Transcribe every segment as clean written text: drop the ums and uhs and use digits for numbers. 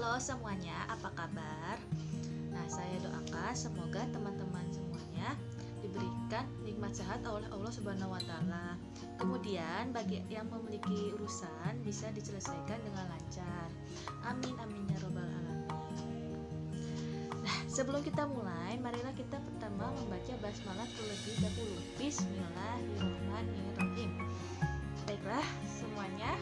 Halo semuanya, apa kabar? Nah, saya doakan semoga teman-teman semuanya diberikan nikmat sehat oleh Allah Subhanahu wa taala. Kemudian bagi yang memiliki urusan bisa diselesaikan dengan lancar. Amin amin ya robbal alamin. Nah, sebelum kita mulai, marilah kita pertama membaca basmalah terlebih dahulu. Bismillahirrahmanirrahim. Baiklah semuanya.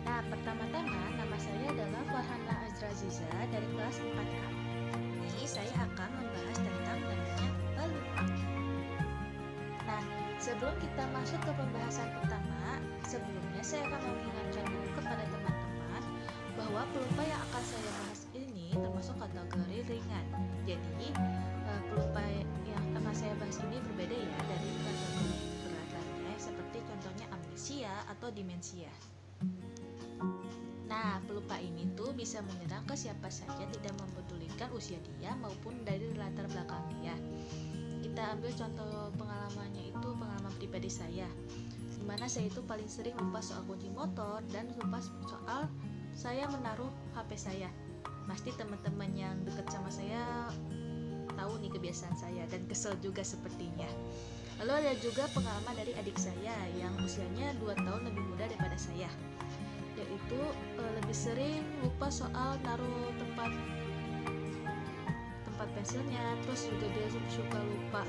Nah, pertama-tama nama saya adalah Farhana Azraziza dari kelas 4A. Ini saya akan membahas tentang namanya pelupa. Nah, sebelum kita masuk ke pembahasan pertama, sebelumnya saya akan mengingatkan dulu kepada teman-teman bahwa pelupa yang akan saya bahas ini termasuk kategori ringan. Jadi, pelupa yang akan saya bahas ini berbeda ya dari kategori berat lainnya, seperti contohnya amnesia atau demensia. Nah, pelupa ini tuh bisa menyerang ke siapa saja, tidak mempedulikan usia dia maupun dari latar belakang dia. Kita ambil contoh pengalamannya itu pengalaman pribadi saya, dimana saya itu paling sering lupa soal kunci motor dan lupa soal saya menaruh HP saya. Pasti teman-teman yang dekat sama saya tahu nih kebiasaan saya dan kesel juga sepertinya. Lalu ada juga pengalaman dari adik saya yang usianya 2 tahun lebih muda daripada saya, yaitu lebih sering lupa soal naruh tempat pensilnya, terus juga dia suka lupa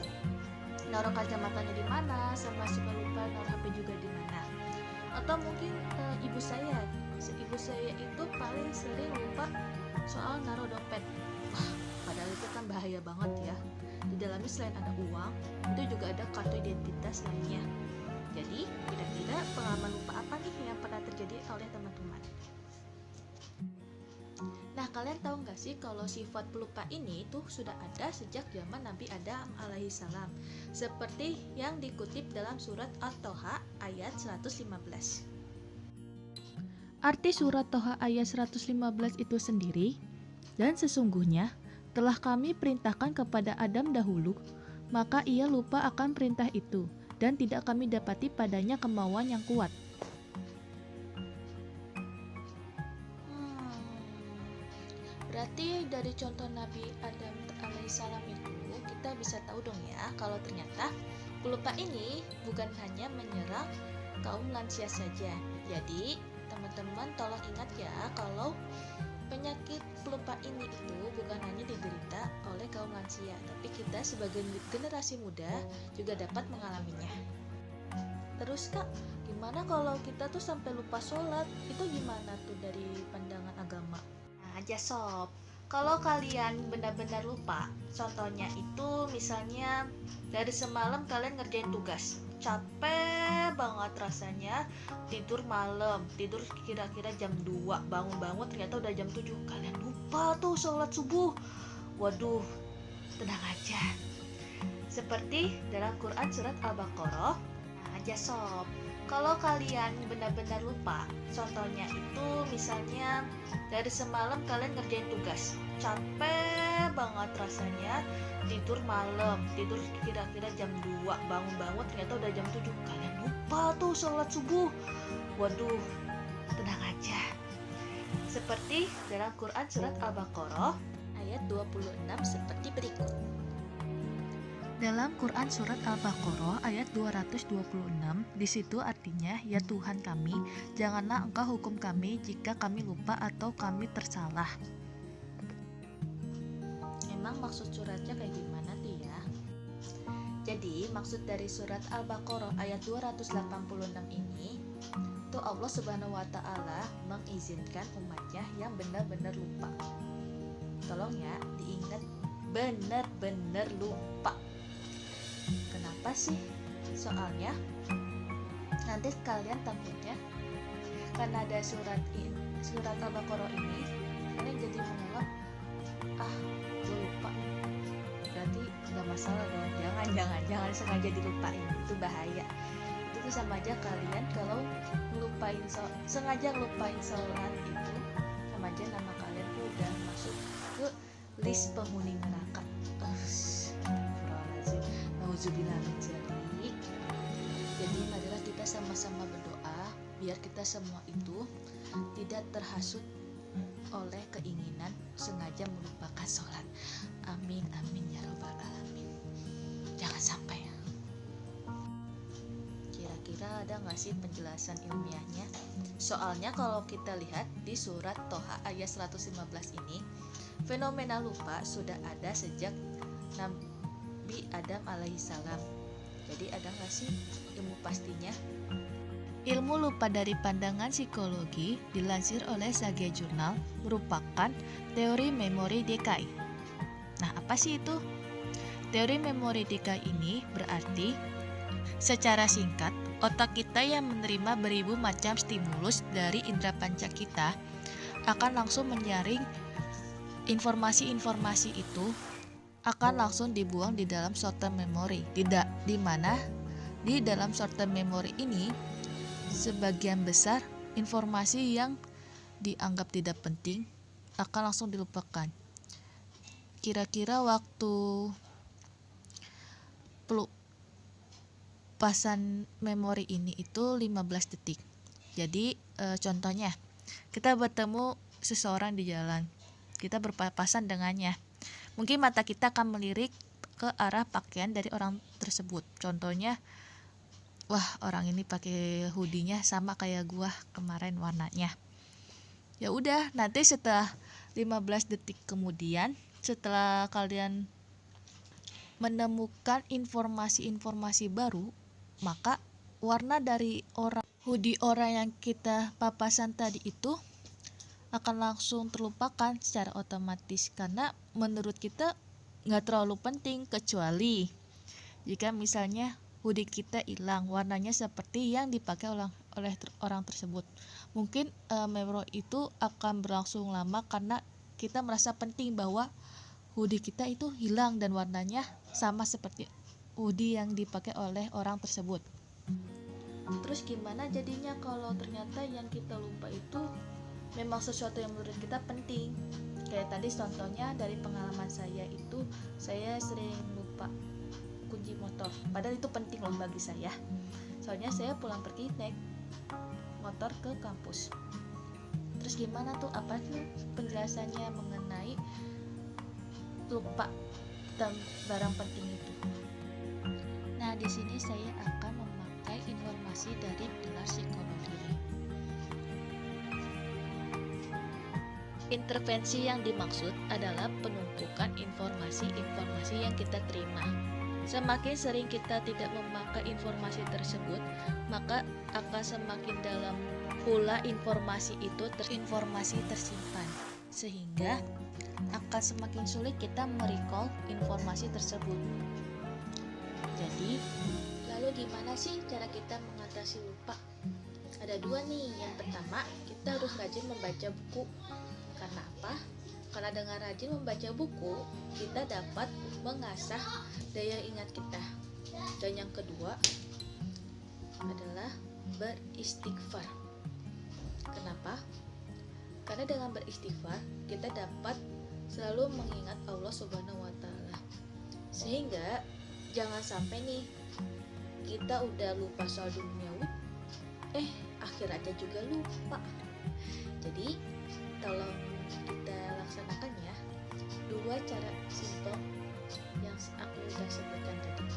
naruh kacamatanya di mana, sama suka lupa naruh HP juga di mana. Atau mungkin ibu saya itu paling sering lupa soal naruh dompet. Wah, padahal itu kan bahaya banget ya. Di dalamnya selain ada uang, itu juga ada kartu identitas lainnya. Jadi, kira-kira pengalaman lupa apa nih yang pernah terjadi oleh teman-teman? Nah, kalian tahu nggak sih kalau sifat pelupa ini tuh sudah ada sejak zaman Nabi Adam alaihi salam, seperti yang dikutip dalam surat At-Toha ayat 115. Arti surat Toha ayat 115 itu sendiri, dan sesungguhnya telah kami perintahkan kepada Adam dahulu, maka ia lupa akan perintah itu, dan tidak kami dapati padanya kemauan yang kuat. Berarti dari contoh Nabi Adam alaihissalam itu kita bisa tahu dong ya kalau ternyata pelupa ini bukan hanya menyerang kaum lansia saja. Jadi teman-teman tolong ingat ya kalau penyakit pelupa ini itu bukan hanya diderita oleh kaum lansia, tapi kita sebagai generasi muda juga dapat mengalaminya. Terus Kak, gimana kalau kita tuh sampai lupa sholat? Itu gimana tuh dari pandangan agama? Nah, aja sob, kalau kalian benar-benar lupa, contohnya itu misalnya dari semalam kalian ngerjain tugas, capek banget rasanya, tidur malam, tidur kira-kira jam 2, bangun-bangun ternyata udah jam 7, kalian lupa tuh sholat subuh. Waduh, tenang aja. Seperti dalam Quran surat Al-Baqarah, aja sob, kalau kalian benar-benar lupa, contohnya itu misalnya dari semalam kalian ngerjain tugas, capek banget rasanya, tidur malam, tidur kira-kira jam 2, bangun-bangun ternyata udah jam 7, kalian lupa tuh sholat subuh. Waduh, tenang aja. Seperti dalam Quran surat Al-Baqarah ayat 26 seperti berikut. Dalam Quran surat Al-Baqarah ayat 226, di situ artinya, ya Tuhan kami, janganlah Engkau hukum kami jika kami lupa atau kami tersalah. Emang maksud suratnya kayak gimana tuh ya? Jadi maksud dari surat Al-Baqarah ayat 286 ini tuh Allah Subhanahu wa taala mengizinkan umatnya yang benar-benar lupa. Tolong ya diingat, benar-benar lupa. Kenapa sih? Soalnya nanti kalian takutnya karena ada surat Al-Baqarah ini, kalian jadi menganggap gue lupa nih, berarti nggak masalah dong. Jangan sengaja dilupain, itu bahaya. Itu tuh sama aja kalian kalau sengaja ngelupain sholat, itu sama aja nama kalian tuh udah masuk ke list penghuni neraka. Nauzubillah min dzalik. Jadi marilah kita sama-sama berdoa biar kita semua itu tidak terhasut oleh keinginan sengaja melupakan sholat. Amin amin ya robbal alamin. Jangan sampai. Kira-kira ada nggak sih penjelasan ilmiahnya? Soalnya kalau kita lihat di surat Toha ayat 115 ini, fenomena lupa sudah ada sejak Nabi Adam alaihissalam. Jadi ada nggak sih ilmu pastinya? Ilmu lupa dari pandangan psikologi dilansir oleh Sage Journal merupakan teori memori dekai. Nah, apa sih itu? Teori memori dekai ini berarti secara singkat, otak kita yang menerima beribu macam stimulus dari indera panca kita akan langsung menyaring informasi-informasi itu akan langsung dibuang di dalam short term memory. Di mana di dalam short term memory ini sebagian besar informasi yang dianggap tidak penting akan langsung dilupakan. Kira-kira waktu pelupasan memori ini itu 15 detik. Jadi contohnya, kita bertemu seseorang di jalan, kita berpapasan dengannya. Mungkin mata kita akan melirik ke arah pakaian dari orang tersebut. Contohnya, wah, orang ini pakai hoodie-nya sama kayak gua kemarin warnanya. Ya udah, nanti setelah 15 detik kemudian, setelah kalian menemukan informasi-informasi baru, maka warna dari hoodie orang yang kita papasan tadi itu akan langsung terlupakan secara otomatis, karena menurut kita nggak terlalu penting, kecuali jika misalnya hoodie kita hilang, warnanya seperti yang dipakai oleh orang tersebut. Mungkin memori itu akan berlangsung lama karena kita merasa penting bahwa hoodie kita itu hilang dan warnanya sama seperti hoodie yang dipakai oleh orang tersebut. Terus gimana jadinya kalau ternyata yang kita lupa itu memang sesuatu yang menurut kita penting? Kayak tadi contohnya dari pengalaman saya itu, saya sering lupa kunci motor, padahal itu penting loh bagi saya. Soalnya saya pulang pergi naik motor ke kampus. Terus gimana tuh, apa tuh penjelasannya mengenai lupa dan barang penting itu? Nah, di sini saya akan memakai informasi dari pilar psikologi. Intervensi yang dimaksud adalah penumpukan informasi-informasi yang kita terima. Semakin sering kita tidak memakai informasi tersebut, maka akan semakin dalam pula informasi itu tersimpan, sehingga akan semakin sulit kita merecall informasi tersebut. Jadi, lalu gimana sih cara kita mengatasi lupa? Ada dua nih. Yang pertama, kita harus rajin membaca buku. Karena apa? Karena dengan rajin membaca buku, kita dapat mengasah daya ingat kita. Dan yang kedua adalah beristighfar. Kenapa? Karena dengan beristighfar, kita dapat selalu mengingat Allah Subhanahu wa Ta'ala. Sehingga jangan sampai nih kita udah lupa soal duniawi, akhiratnya juga lupa. Jadi tolong kita laksanakan ya dua cara simpel yang aku udah sebutkan tadi,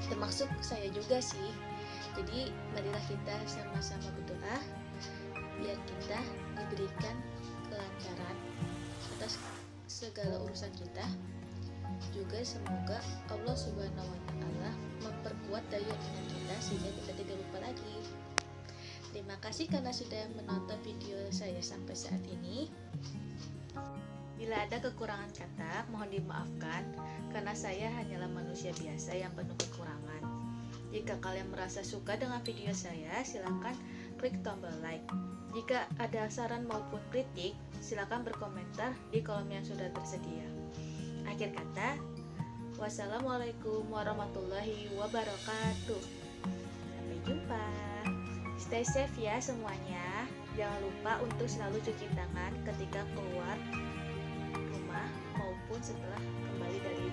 termasuk saya juga sih. Jadi marilah kita sama-sama berdoa biar kita diberikan kelancaran atas segala urusan kita. Juga semoga Allah Subhanahu wa Ta'ala memperkuat daya ingat kita sehingga kita tidak lupa lagi. Terima kasih karena sudah menonton video saya sampai saat ini. Bila ada kekurangan kata, mohon dimaafkan karena saya hanyalah manusia biasa yang penuh kekurangan. Jika kalian merasa suka dengan video saya, silakan klik tombol like. Jika ada saran maupun kritik, silakan berkomentar di kolom yang sudah tersedia. Akhir kata, wassalamualaikum warahmatullahi wabarakatuh. Sampai jumpa. Stay safe ya semuanya. Jangan lupa untuk selalu cuci tangan ketika keluar rumah maupun setelah kembali dari